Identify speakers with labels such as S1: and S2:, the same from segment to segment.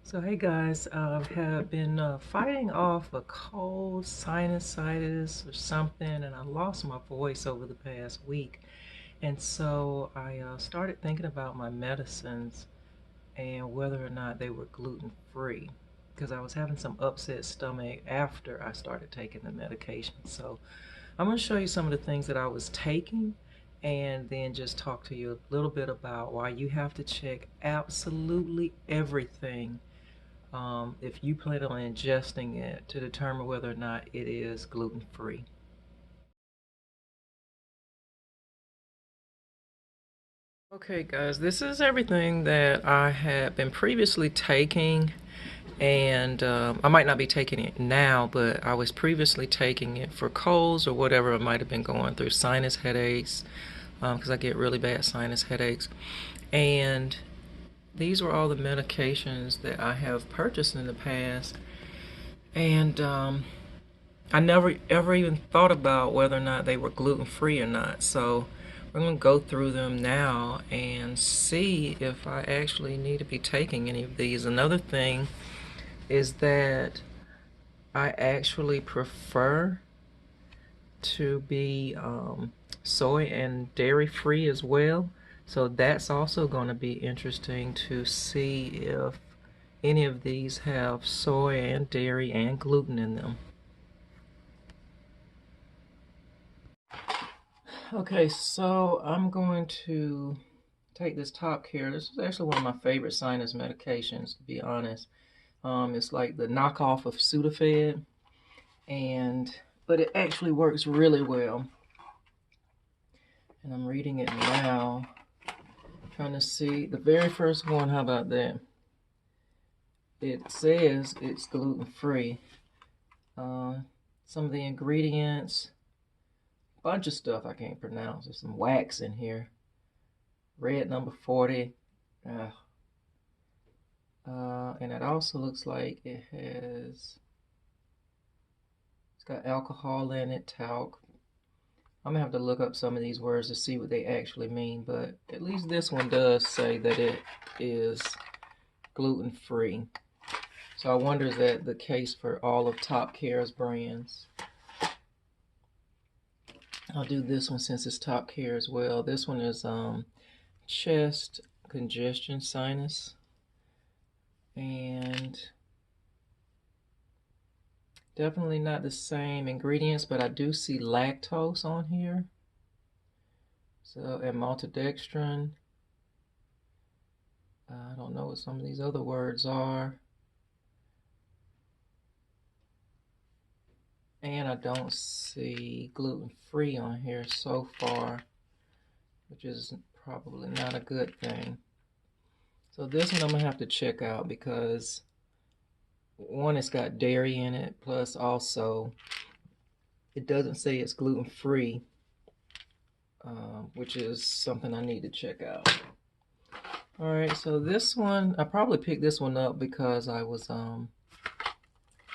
S1: So hey guys, I have been fighting off a cold, sinusitis or something, and I lost my voice over the past week. And so I started thinking about my medicines and whether or not they were gluten free, because I was having some upset stomach after I started taking the medication. So I'm going to show you some of the things that I was taking and then just talk to you a little bit about why you have to check absolutely everything if you plan on ingesting it to determine whether or not it is gluten free. Okay, guys, this is everything that I had been previously taking, and I might not be taking it now, but I was previously taking it for colds or whatever I might have been going through, sinus headaches, because I get really bad sinus headaches. And these were all the medications that I have purchased in the past. And I never ever even thought about whether or not they were gluten free or not. So we're going to go through them now and see if I actually need to be taking any of these. Another thing is that I actually prefer to be soy and dairy free as well. So that's also going to be interesting to see if any of these have soy and dairy and gluten in them. Okay, so I'm going to take this Top Care. This is actually one of my favorite sinus medications, to be honest. It's like the knockoff of Sudafed, but it actually works really well. And I'm reading it now, trying to see the very first one. How about that? It says it's gluten free. Some of the ingredients, bunch of stuff I can't pronounce. There's some wax in here. Red number 40. And it also looks like it's got alcohol in it, talc. I'm gonna have to look up some of these words to see what they actually mean, but at least this one does say that it is gluten free. So I wonder, is that the case for all of Top Care's brands? I'll do this one since it's Top Care as well. This one is chest congestion sinus, and definitely not the same ingredients, but I do see lactose on here. So, and maltodextrin. I don't know what some of these other words are. And I don't see gluten-free on here so far, which is probably not a good thing. So this one I'm gonna have to check out because one, it's got dairy in it, plus also it doesn't say it's gluten-free, which is something I need to check out. All right, so this one, I probably picked this one up because I was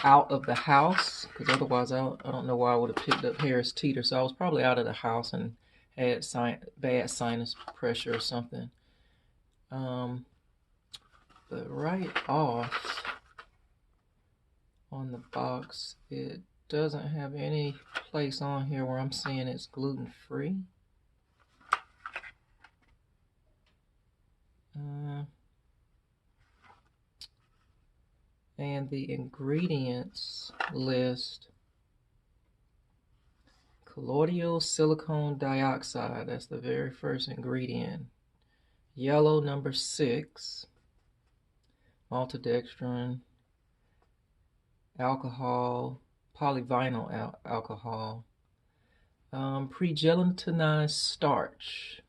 S1: out of the house, because otherwise I don't know why I would have picked up Harris Teeter. So I was probably out of the house and had bad sinus pressure or something. But right off on the box, it doesn't have any place on here where I'm seeing it's gluten free. And the ingredients list: colloidal silicone dioxide, that's the very first ingredient. Yellow number 6, maltodextrin, alcohol, polyvinyl alcohol, pre-gelatinized starch,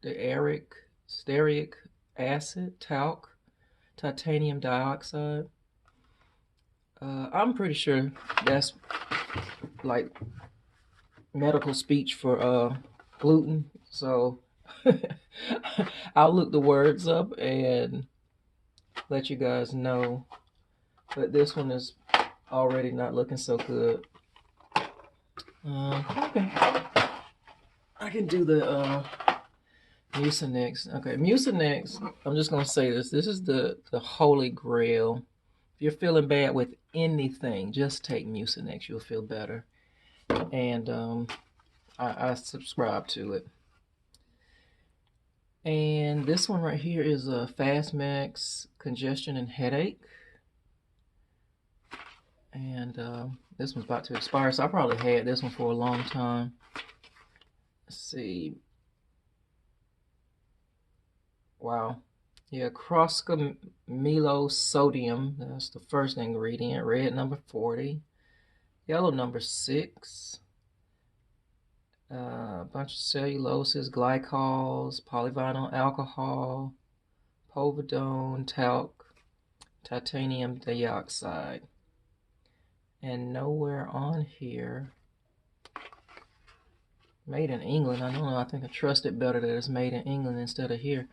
S1: stearic acid, talc, titanium dioxide. I'm pretty sure that's like medical speech for gluten, so I'll look the words up and let you guys know. But this one is already not looking so good. Okay, I can do the Mucinex. Okay, Mucinex, I'm just going to say this. This is the holy grail. If you're feeling bad with anything, just take Mucinex. You'll feel better. And I subscribe to it. And this one right here is a Fast Max Congestion and Headache. And this one's about to expire, so I probably had this one for a long time. Let's see. Wow. Yeah, sodium. That's the first ingredient. Red number 40. Yellow number 6. A bunch of celluloses, glycols, polyvinyl alcohol, povidone, talc, titanium dioxide. And nowhere on here. Made in England. I don't know. I think I trust it better that it's made in England instead of here.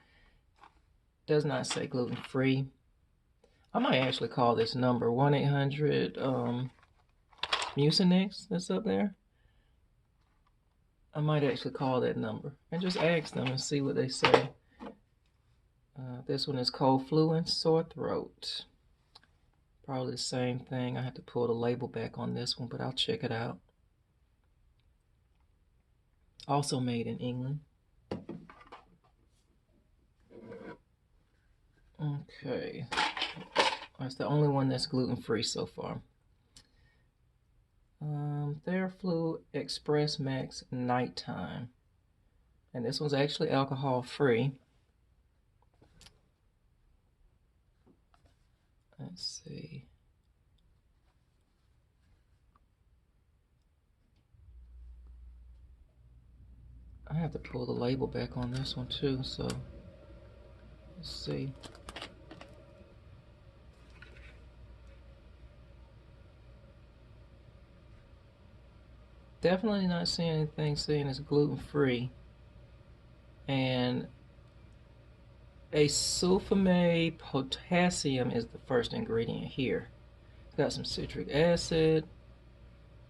S1: Does not say gluten free. I might actually call this number 1-800 Mucinex that's up there. I might actually call that number and just ask them and see what they say. This one is cold flu and sore throat. Probably the same thing. I have to pull the label back on this one, but I'll check it out. Also made in England. Okay. That's the only one that's gluten-free so far. Theraflu Express Max Nighttime. And this one's actually alcohol-free. Let's see. I have to pull the label back on this one too, so let's see. Definitely not seeing anything saying it's gluten-free. And sulfame potassium is the first ingredient here. Got some citric acid.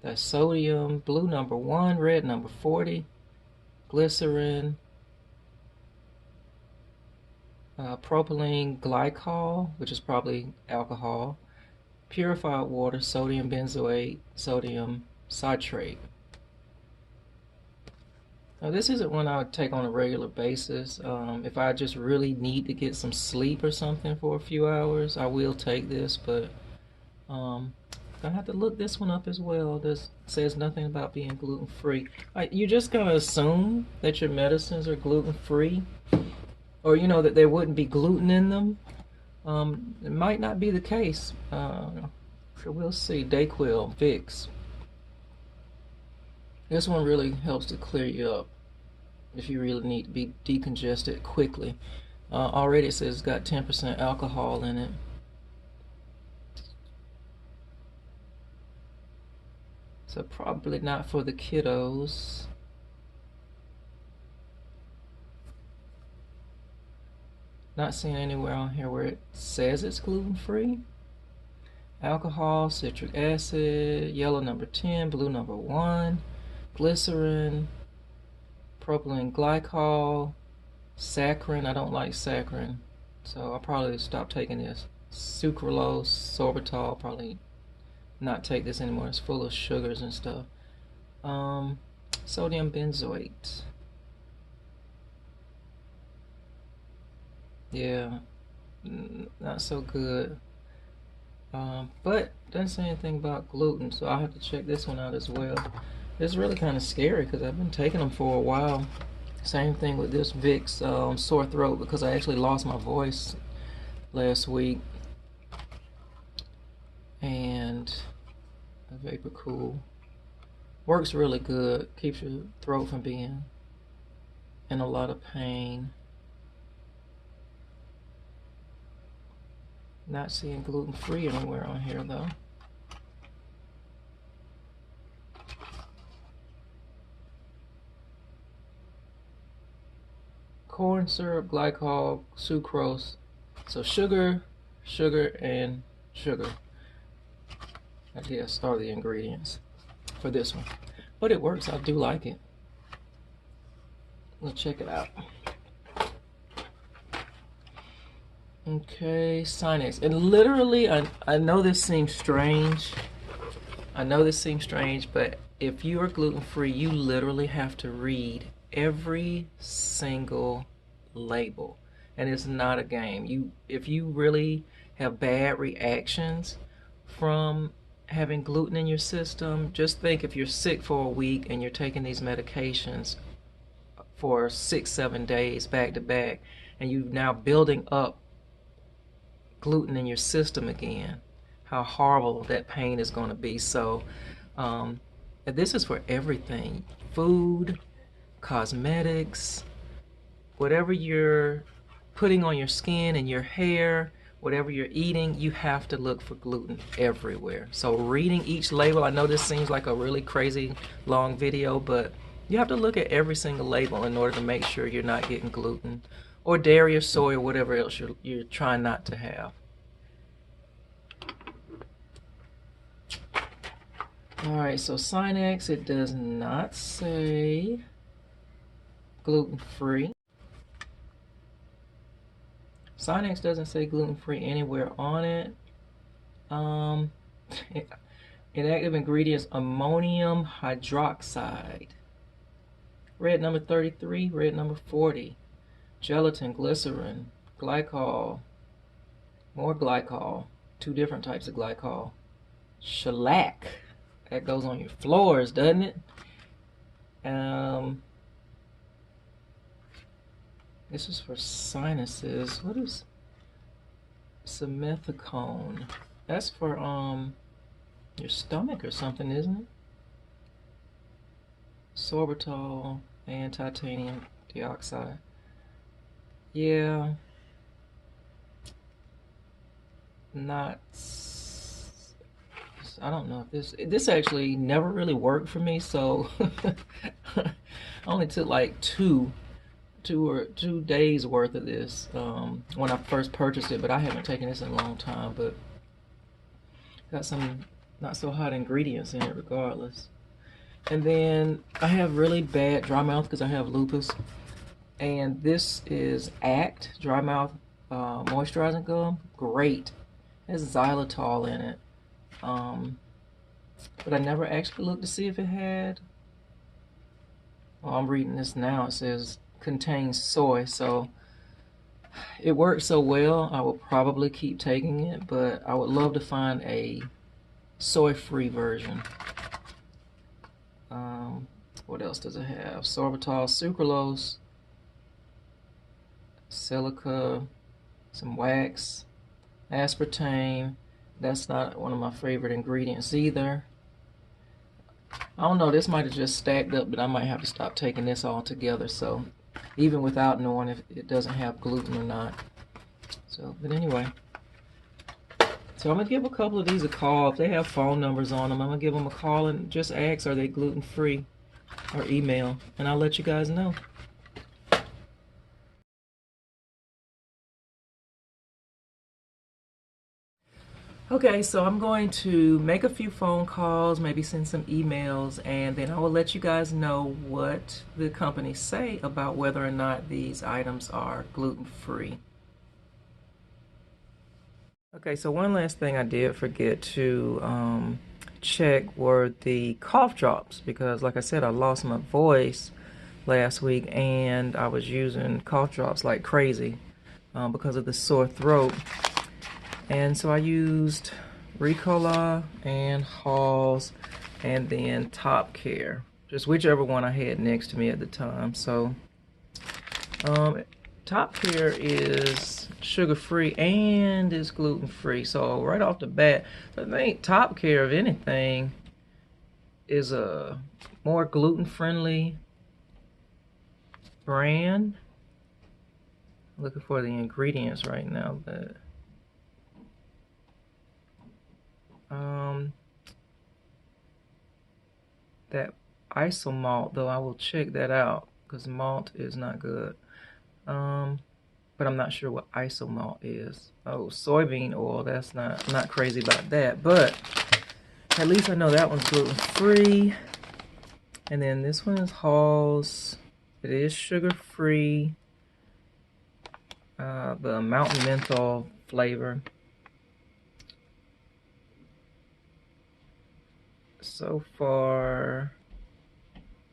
S1: That's sodium, blue number 1, red number 40, glycerin, propylene glycol, which is probably alcohol, purified water, sodium benzoate, sodium citrate. Now this isn't one I would take on a regular basis. If I just really need to get some sleep or something for a few hours, I will take this, but I have to look this one up as well. This says nothing about being gluten-free. You just gotta assume that your medicines are gluten-free, or you know that there wouldn't be gluten in them. It might not be the case. So we'll see. Dayquil, Vicks. This one really helps to clear you up if you really need to be decongested quickly. Already it says it's got 10% alcohol in it. So probably not for the kiddos. Not seeing anywhere on here where it says it's gluten-free. Alcohol, citric acid, yellow number 10, blue number 1, glycerin, propylene glycol, saccharin. I don't like saccharin, so I'll probably stop taking this. Sucralose, sorbitol, probably not take this anymore. It's full of sugars and stuff. Sodium benzoate. Yeah, not so good. But doesn't say anything about gluten, so I'll have to check this one out as well. It's really kind of scary because I've been taking them for a while. Same thing with this Vicks sore throat, because I actually lost my voice last week. And a Vapor Cool works really good, keeps your throat from being in a lot of pain. Not seeing gluten-free anywhere on here though. Corn syrup, glycol, sucrose. So sugar, and sugar, I guess, are the ingredients for this one. But it works. I do like it. We'll check it out. Okay, Sinus. And literally, I know this seems strange. I know this seems strange, but if you are gluten-free, you literally have to read every single label. And it's not a game. If you really have bad reactions from having gluten in your system, just think if you're sick for a week and you're taking these medications for 6, 7 days back to back, and you're now building up gluten in your system again, how horrible that pain is going to be. So this is for everything: food, cosmetics, whatever you're putting on your skin and your hair, whatever you're eating, you have to look for gluten everywhere. So reading each label, I know this seems like a really crazy long video, but you have to look at every single label in order to make sure you're not getting gluten or dairy or soy or whatever else you're trying not to have. Alright, so Sinex, it does not say gluten-free. Sinex doesn't say gluten-free anywhere on it. Inactive ingredients, ammonium hydroxide. Red number 33, red number 40. Gelatin, glycerin, glycol, more glycol, 2 different types of glycol. Shellac, that goes on your floors, doesn't it? This is for sinuses. What is simethicone? That's for your stomach or something, isn't it? Sorbitol and titanium dioxide. Yeah. Not. I don't know if this actually never really worked for me, so I only took like two days worth of this when I first purchased it, but I haven't taken this in a long time. But got some not so hot ingredients in it regardless. And then I have really bad dry mouth because I have lupus, and this is Act dry mouth moisturizing gum. Great. It has xylitol in it, but I never actually looked to see if it had. Well, I'm reading this now. It says contains soy, so it works so well I will probably keep taking it, but I would love to find a soy-free version. What else does it have? Sorbitol, sucralose, silica, some wax, aspartame. That's not one of my favorite ingredients either. I don't know, this might have just stacked up, but I might have to stop taking this all together. So even without knowing if it doesn't have gluten or not. So, but anyway. So I'm going to give a couple of these a call. If they have phone numbers on them, I'm going to give them a call and just ask, are they gluten-free, or email, and I'll let you guys know. Okay, so I'm going to make a few phone calls, maybe send some emails, and then I will let you guys know what the companies say about whether or not these items are gluten-free. Okay, so one last thing I did forget to check were the cough drops, because like I said, I lost my voice last week and I was using cough drops like crazy because of the sore throat. And so I used Ricola and Halls and then Top Care, just whichever one I had next to me at the time. So Top Care is sugar-free and is gluten-free. So right off the bat, I think Top Care, if anything, is a more gluten-friendly brand. I'm looking for the ingredients right now, but that isomalt, though, I will check that out because malt is not good. But I'm not sure what isomalt is. Oh, soybean oil, that's not crazy about that, but at least I know that one's gluten-free. And then this one is Halls. It is sugar-free. the mountain menthol flavor. So far,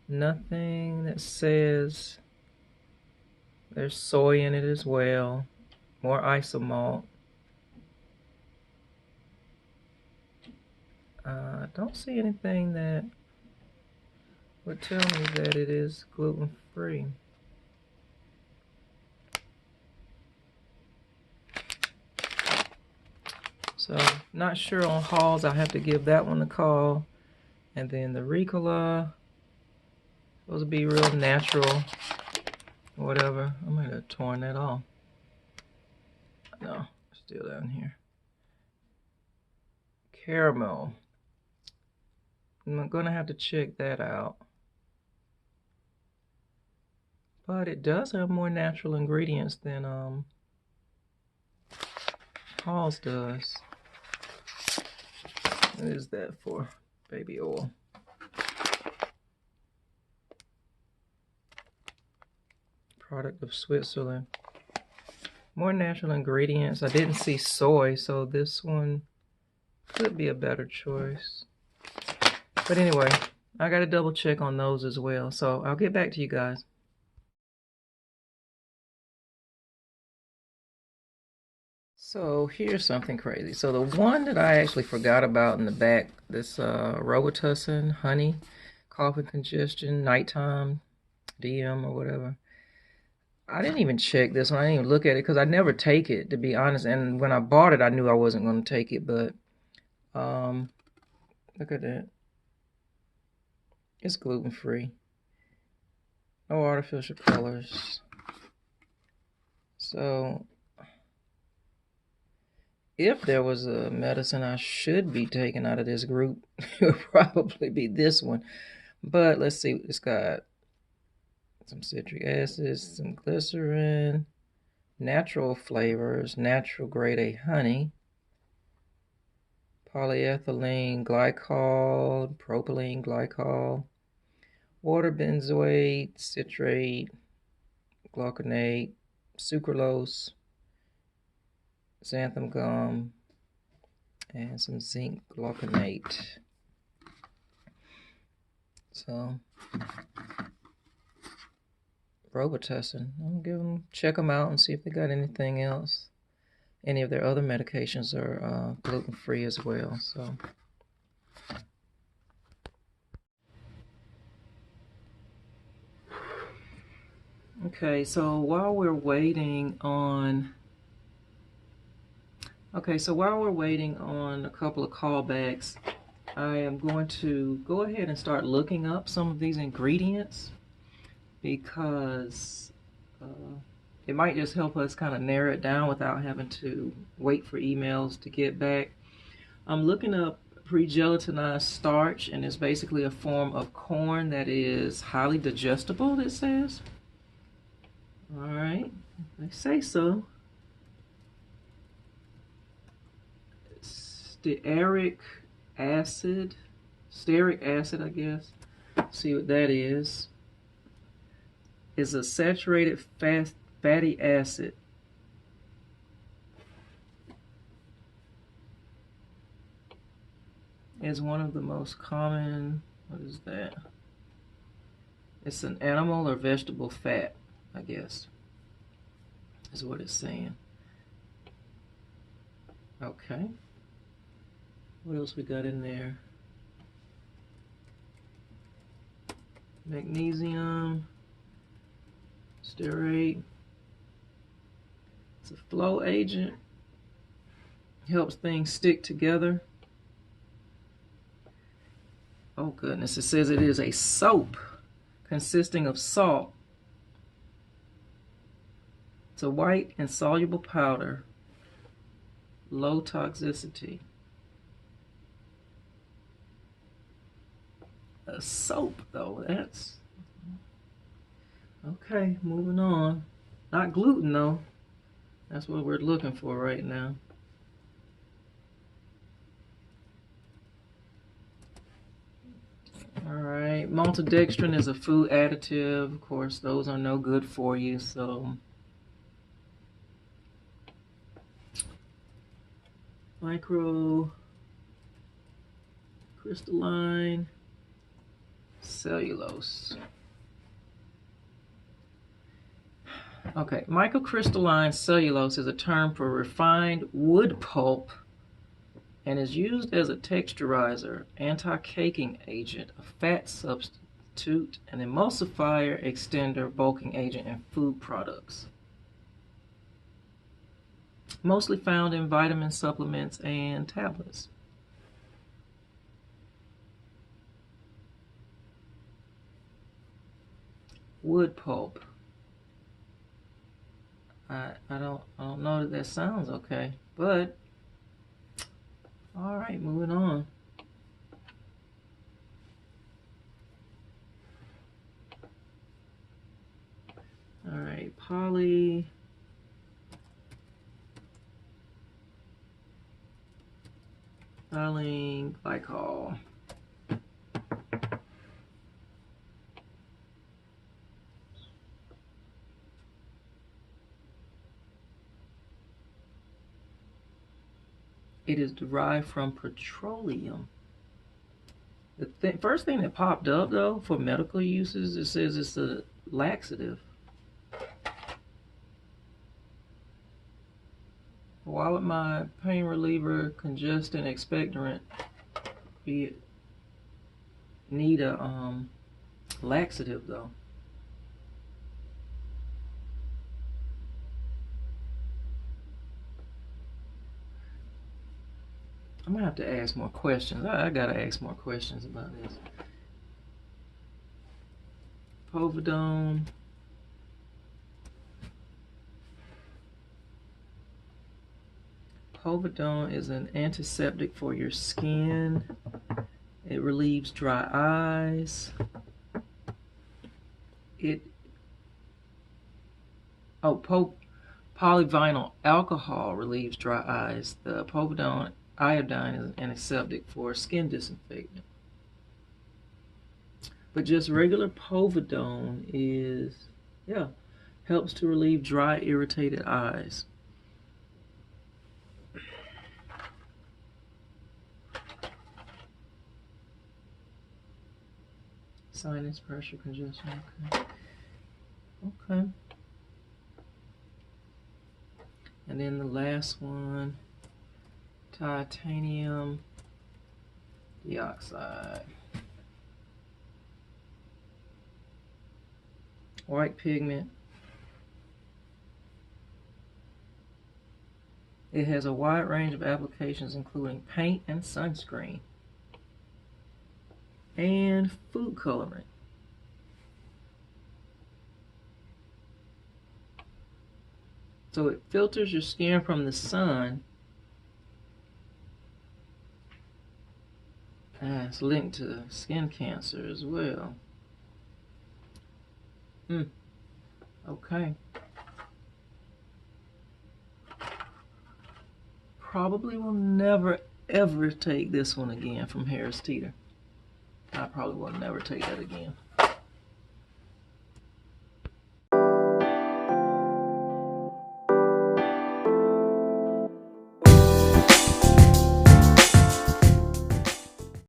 S1: nothing that says there's soy in it as well. More isomalt. I don't see anything that would tell me that it is gluten-free. So, not sure on Halls. I have to give that one a call. And then the Ricola, supposed to be real natural, or whatever. I might have torn that off. No, still down here. Caramel. I'm gonna have to check that out. But it does have more natural ingredients than Halls does. What is that for? Baby oil. Product of Switzerland. More natural ingredients. I didn't see soy, so this one could be a better choice. But anyway, I got to double check on those as well. So I'll get back to you guys. So here's something crazy. So the one that I actually forgot about in the back, this Robitussin honey, cough and congestion, nighttime, DM or whatever. I didn't even check this one. I didn't even look at it because I never take it, to be honest. And when I bought it, I knew I wasn't going to take it. But look at that. It's gluten-free. No artificial colors. So if there was a medicine I should be taking out of this group, it would probably be this one. But let's see. It's got some citric acid, some glycerin, natural flavors, natural grade A honey, polyethylene glycol, propylene glycol, water benzoate, citrate, gluconate, sucralose, xanthan gum, and some zinc gluconate. So Robitussin. Check them out and see if they got anything else. Any of their other medications are gluten-free as well. So, okay. So while we're waiting on, a couple of callbacks, I am going to go ahead and start looking up some of these ingredients, because it might just help us kind of narrow it down without having to wait for emails to get back. I'm looking up pre-gelatinized starch, and it's basically a form of corn that is highly digestible, it says. All right, they say so. Stearic acid, I guess. See what that is. Is a saturated fatty acid. Is one of the most common, what is that? It's an animal or vegetable fat, I guess, is what it's saying. Okay. What else we got in there? Magnesium, stearate. It's a flow agent. Helps things stick together. Oh goodness, it says it is a soap consisting of salt. It's a white and soluble powder. Low toxicity. A soap though, that's okay. Moving on. Not gluten though. That's what we're looking for right now. All right, maltodextrin is a food additive. Of course, those are no good for you. So Microcrystalline cellulose. Okay, microcrystalline cellulose is a term for refined wood pulp and is used as a texturizer, anti-caking agent, a fat substitute, an emulsifier, extender, bulking agent in food products. Mostly found in vitamin supplements and tablets. Wood pulp. I don't know that sounds okay, but all right, moving on. All right, polyethylene glycol. It is derived from petroleum. The first thing that popped up, though, for medical uses, it says it's a laxative. Why would my pain reliever, congestant, expectorant need a laxative, though? I'm gonna have to ask more questions. I gotta ask more questions about this. Povidone. Povidone is an antiseptic for your skin. It relieves dry eyes. Polyvinyl alcohol relieves dry eyes. The povidone iodine is an antiseptic for skin disinfectant. But just regular povidone helps to relieve dry, irritated eyes. Sinus pressure, congestion. Okay. And then the last one, titanium dioxide. White pigment. It has a wide range of applications including paint and sunscreen and food coloring. So it filters your skin from the sun. It's linked to skin cancer as well. Okay. Probably will never ever take this one again from Harris Teeter. I probably will never take that again.